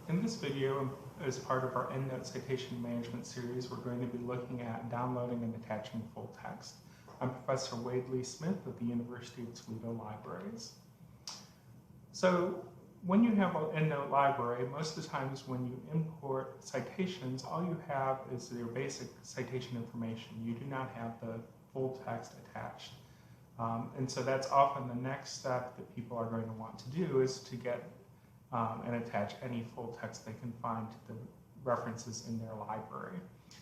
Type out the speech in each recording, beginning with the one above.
In this video, as part of our EndNote citation management series, we're going to be looking at downloading and attaching full text. I'm Professor Wade Lee Smith of the University of Toledo Libraries. So when you have an EndNote library, most of the times when you import citations, all you have is your basic citation information. You do not have the full text attached. And so that's often the next step that people are going to want to do, is to get and attach any full text they can find to the references in their library.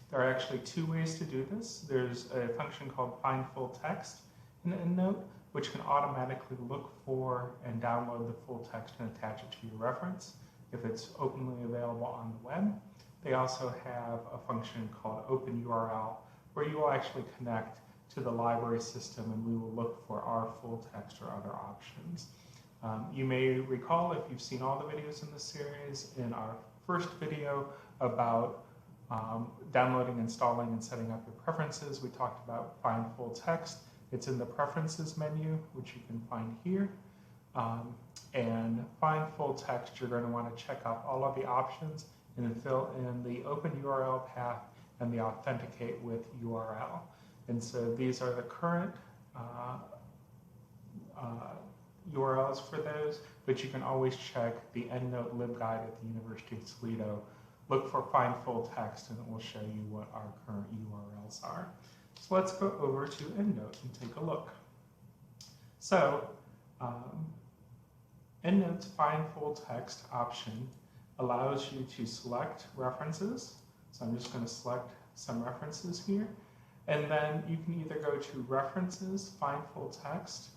There are actually two ways to do this. There's a function called find full text in EndNote, which can automatically look for and download the full text and attach it to your reference if it's openly available on the web. They also have a function called OpenURL, where you will actually connect to the library system and we will look for our full text or other options. You may recall, if you've seen all the videos in this series, in our first video about downloading, installing, and setting up your preferences, we talked about find full text. It's in the preferences menu, which you can find here. And find full text, you're going to want to check out all of the options and then fill in the open URL path and the authenticate with URL. And so these are the current URLs for those, but you can always check the EndNote LibGuide at the University of Toledo. Look for find full text and it will show you what our current URLs are. So let's go over to EndNote and take a look. So EndNote's find full text option allows you to select references. So I'm just going to select some references here. And then you can either go to References, Find Full Text,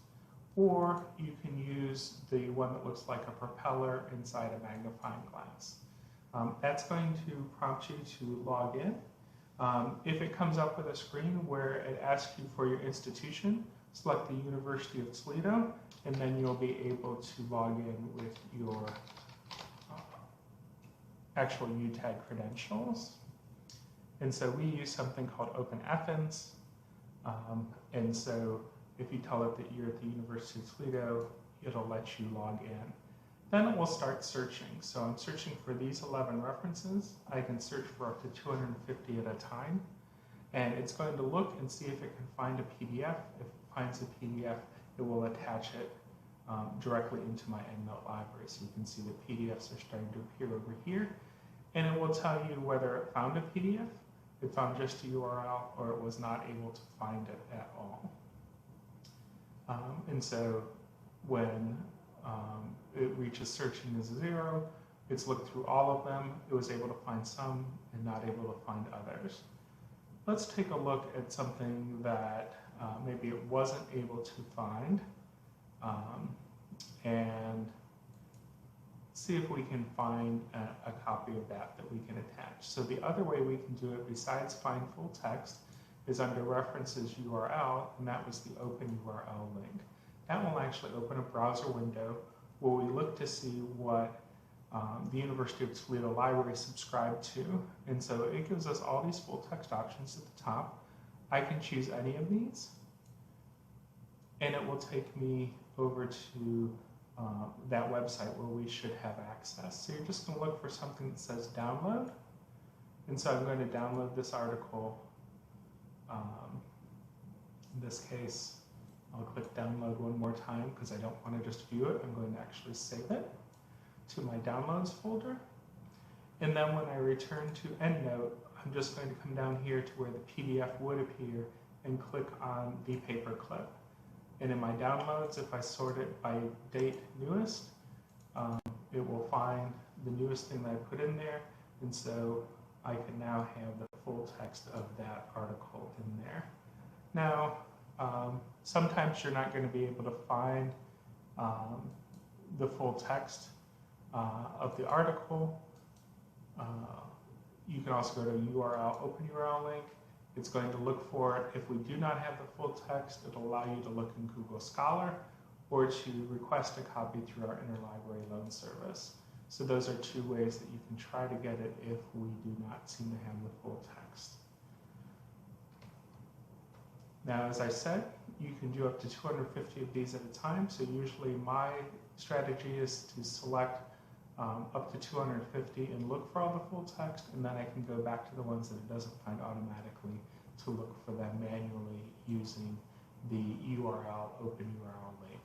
or you can use the one that looks like a propeller inside a magnifying glass. That's going to prompt you to log in. If it comes up with a screen where it asks you for your institution, select the University of Toledo, and then you'll be able to log in with your actual UTag credentials. And so we use something called OpenAthens. And so if you tell it that you're at the University of Toledo, it'll let you log in. Then it will start searching. So I'm searching for these 11 references. I can search for up to 250 at a time. And it's going to look and see if it can find a PDF. If it finds a PDF, it will attach it directly into my EndNote library. So you can see the PDFs are starting to appear over here. And it will tell you whether it found a PDF, it found just a URL, or it was not able to find it at all. And so when it reaches searching as 0, it's looked through all of them. It was able to find some and not able to find others. Let's take a look at something that maybe it wasn't able to find and see if we can find a copy of that we can attach. So the other way we can do it besides find full text is under References URL, and that was the Open URL link. That will actually open a browser window where we look to see what the University of Toledo Library subscribed to. And so it gives us all these full text options at the top. I can choose any of these, and it will take me over to that website where we should have access. So you're just going to look for something that says download. And so I'm going to download this article. In this case, I'll click download one more time because I don't want to just view it. I'm going to actually save it to my downloads folder. And then when I return to EndNote, I'm just going to come down here to where the PDF would appear and click on the paperclip. And in my downloads, if I sort it by date newest, it will find the newest thing that I put in there. And so I can now have the full text of that article in there. Now, sometimes you're not going to be able to find the full text of the article. You can also go to URL, Open URL link. It's going to look for it. If we do not have the full text, it'll allow you to look in Google Scholar or to request a copy through our interlibrary loan service. So those are two ways that you can try to get it if we do not seem to have the full text. Now, as I said, you can do up to 250 of these at a time. So usually my strategy is to select up to 250 and look for all the full text, and then I can go back to the ones that it doesn't find automatically to look for them manually using the URL, open URL link.